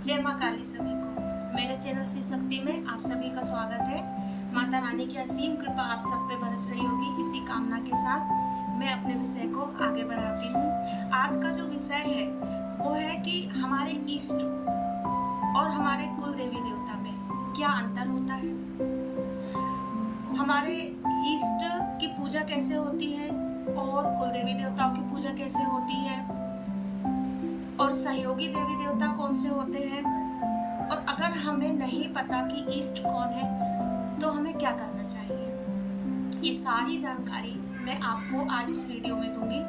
जय माँ काली सभी को। मेरे चैनल शिव शक्ति में आप सभी का स्वागत है। माता रानी की असीम कृपा आप सब पे बरस रही होगी। इसी कामना के साथ मैं अपने विषय को आगे बढ़ाती हूँ। आज का जो विषय है वो है कि हमारे इष्ट और हमारे कुल देवी देवता में क्या अंतर होता है, हमारे इष्ट की पूजा कैसे होती है और कुल देवी देवताओं की पूजा कैसे होती है, और सहयोगी देवी देवता कौन से होते हैं, और अगर हमें नहीं पता कि इष्ट कौन है तो हमें क्या करना चाहिए। ये सारी जानकारी मैं आपको आज इस वीडियो में दूंगी,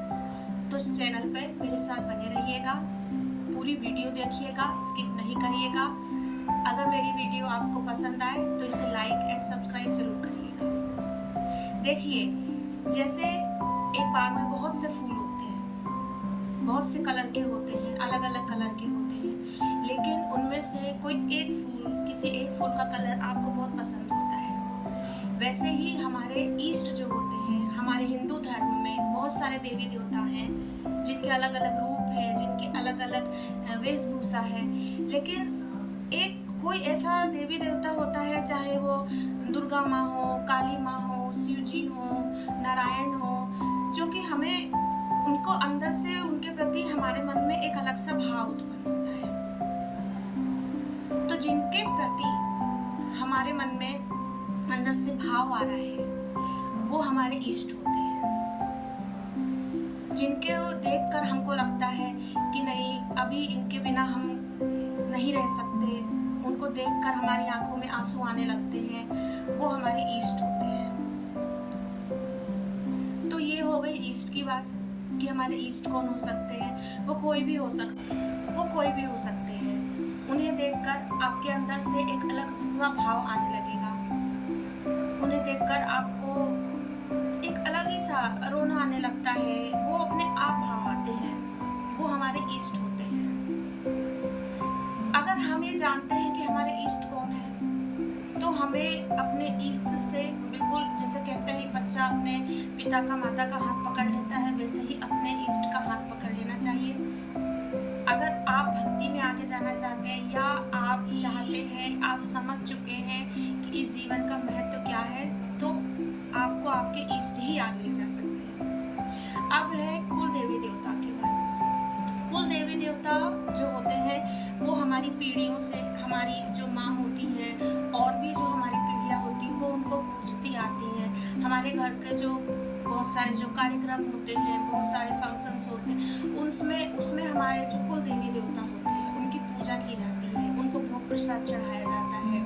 तो इस चैनल पे मेरे साथ बने रहिएगा, पूरी वीडियो देखिएगा, स्किप नहीं करिएगा। अगर मेरी वीडियो आपको पसंद आए तो इसे लाइक एंड सब्सक्राइब जरूर करिएगा। देखिए, जैसे एक बाग में बहुत से फूल होते हैं, बहुत से कलर के होते हैं, अलग अलग कलर के होते हैं, लेकिन उनमें से कोई एक फूल, किसी एक फूल का कलर आपको बहुत पसंद होता है। वैसे ही हमारे इष्ट जो होते हैं, हमारे हिंदू धर्म में बहुत सारे देवी देवता हैं जिनके अलग अलग रूप हैं, जिनके अलग अलग वेशभूषा है, लेकिन एक कोई ऐसा देवी देवता होता है, चाहे वो दुर्गा माँ हो, काली माँ हो, शिव जी हो, नारायण हो, जो कि हमें उनको अंदर से उनके प्रति हमारे मन में एक अलग सा भाव उत्पन्न होता है। तो जिनके प्रति हमारे मन में अंदर से भाव आ रहा है वो हमारे इष्ट होते हैं। जिनके देखकर हमको लगता है कि नहीं, अभी इनके बिना हम नहीं रह सकते, उनको देखकर हमारी आंखों में आंसू आने लगते हैं, वो हमारे इष्ट होते हैं। तो ये हो गई इष्ट की बात कि हमारे इष्ट कौन हो सकते हैं। वो कोई भी हो सकते हैं। उन्हें देखकर आपके अंदर से एक अलग सा भाव आने लगेगा। उन्हें देखकर आपको एक अलग ही सा रोना आने लगता है। वो अपने आप भाव आते हैं, वो हमारे इष्ट होते हैं। अगर हम ये जानते हैं कि हमारे इष्ट कौन है, तो हमें अपने इष्ट से बिल्कुल, जैसे कहते हैं बच्चा अपने पिता का, माता का हाथ पकड़ लेता है, वैसे ही अपने इष्ट का हाथ पकड़ लेना चाहिए। अगर आप भक्ति में आगे जाना चाहते हैं, या आप चाहते हैं, आप समझ चुके हैं कि इस जीवन का महत्व क्या है, तो आपको आपके इष्ट ही आगे ले जा सकते हैं। अब है कुल देवी देवता की बात। कुल देवी देवता जो होते हैं वो हमारी पीढ़ियों से, हमारी जो माँ होती है और भी जो हमारी पीढ़ियाँ होती हैं, वो उनको पूछती आती हैं। हमारे घर के जो बहुत सारे जो कार्यक्रम होते हैं, बहुत सारे फंक्शंस होते हैं, उसमें हमारे जो कुल देवी देवता होते हैं उनकी पूजा की जाती है, उनको भोग प्रसाद चढ़ाया जाता है।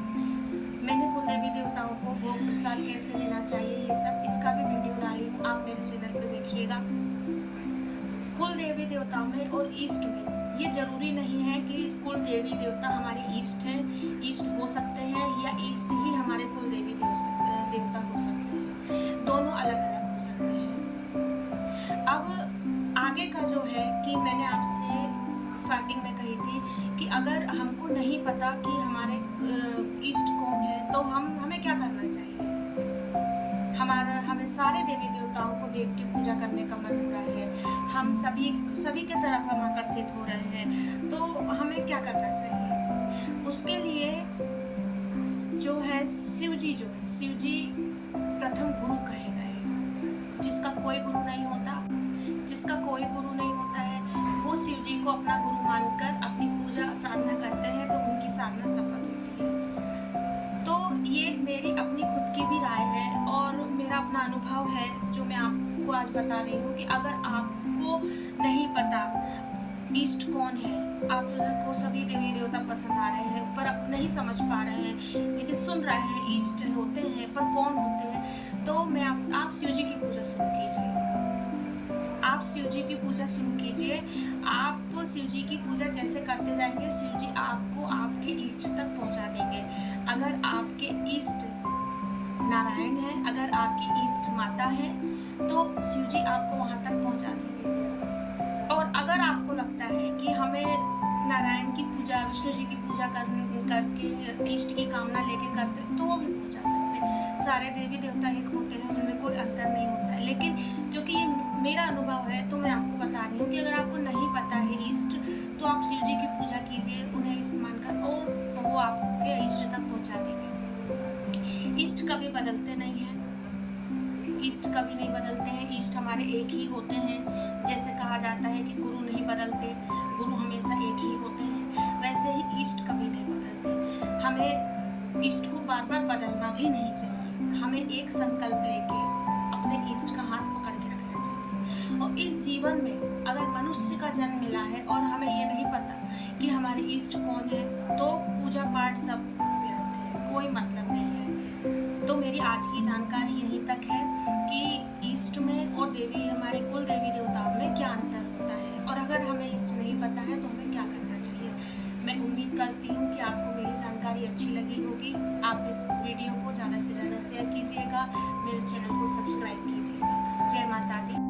मैंने कुल देवी देवताओं को भोग प्रसाद कैसे देना चाहिए, ये सब, इसका भी वीडियो डाली हूँ, आप मेरे चैनल पे देखिएगा। कुल देवी देवताओं में और इष्ट में ये जरूरी नहीं है कि कुल देवी देवता हमारे इष्ट हैं, इष्ट हो सकते हैं, या इष्ट ही हमारे कुल देवी देवता हो सकते हैं। दोनों अलग अलग हो सकते हैं। अब आगे का जो है कि मैंने आपसे स्टार्टिंग में कही थी कि अगर हमको नहीं पता कि हमारे इष्ट कौन है तो हमें क्या करना चाहिए। हमें सारे देवी देवताओं को देख के पूजा करने का मन हो रहा है, हम सभी के तरफ हम आकर्षित हो रहे हैं, तो हमें क्या करना चाहिए। उसके लिए जो है शिव जी प्रथम गुरु कहे गए। जिसका कोई गुरु नहीं होता है वो शिव जी को अपना गुरु मानकर अपनी पूजा साधना करते हैं, तो उनकी साधना सफल होती है। तो ये मेरी अपनी खुद की भी राय है और मेरा अपना अनुभव है जो मैं आपको आज बता रही हूँ कि अगर आपको नहीं पता इष्ट कौन है, आपको सभी देवी देवता पसंद आ रहे हैं पर आप नहीं समझ पा रहे हैं, लेकिन सुन रहे हैं इष्ट होते हैं पर कौन होते हैं, तो मैं आप शिव जी की पूजा शुरू कीजिए। आप शिव जी की पूजा शुरू कीजिए। आप शिव जी की पूजा जैसे करते जाएंगे, शिव जी आपको आपके इष्ट तक पहुंचा देंगे। अगर आपके इष्ट नारायण है, अगर आपकी इष्ट माता है, तो शिव जी आपको वहां तक पहुंचा देंगे। और अगर आपको लगता है कि हमें नारायण की पूजा, विष्णु जी की पूजा करके इष्ट की कामना लेके करते, तो वो भी पूजा सकते हैं। सारे देवी देवता एक होते हैं, उनमें कोई अंतर नहीं होता है, लेकिन क्योंकि ये मेरा अनुभव है तो मैं आपको बता रही हूँ कि अगर आपको नहीं पता है इष्ट, तो आप शिव जी की पूजा कीजिए, उन्हें इष्ट मान ईस्ट कभी बदलते नहीं हैं, ईस्ट कभी नहीं बदलते हैं। ईस्ट हमारे एक ही होते हैं। जैसे कहा जाता है कि गुरु नहीं बदलते, गुरु हमेशा एक ही होते हैं, वैसे ही ईस्ट कभी नहीं बदलते। हमें ईस्ट को बार बार बदलना भी नहीं चाहिए। हमें एक संकल्प लेके अपने ईस्ट का हाथ पकड़ के रखना चाहिए। और इस जीवन में अगर मनुष्य का जन्म मिला है और हमें ये नहीं पता कि हमारे ईस्ट कौन है, तो पूजा पाठ सब व्यर्थ है, कोई मतलब नहीं है। तो मेरी आज की जानकारी यहीं तक है कि ईस्ट में और देवी, हमारे कुल देवी देवताओं में क्या अंतर होता है, और अगर हमें ईस्ट नहीं पता है तो हमें क्या करना चाहिए। मैं उम्मीद करती हूँ कि आपको मेरी जानकारी अच्छी लगी होगी। आप इस वीडियो को ज़्यादा से ज़्यादा शेयर कीजिएगा, मेरे चैनल को सब्सक्राइब कीजिएगा। जय माता दी।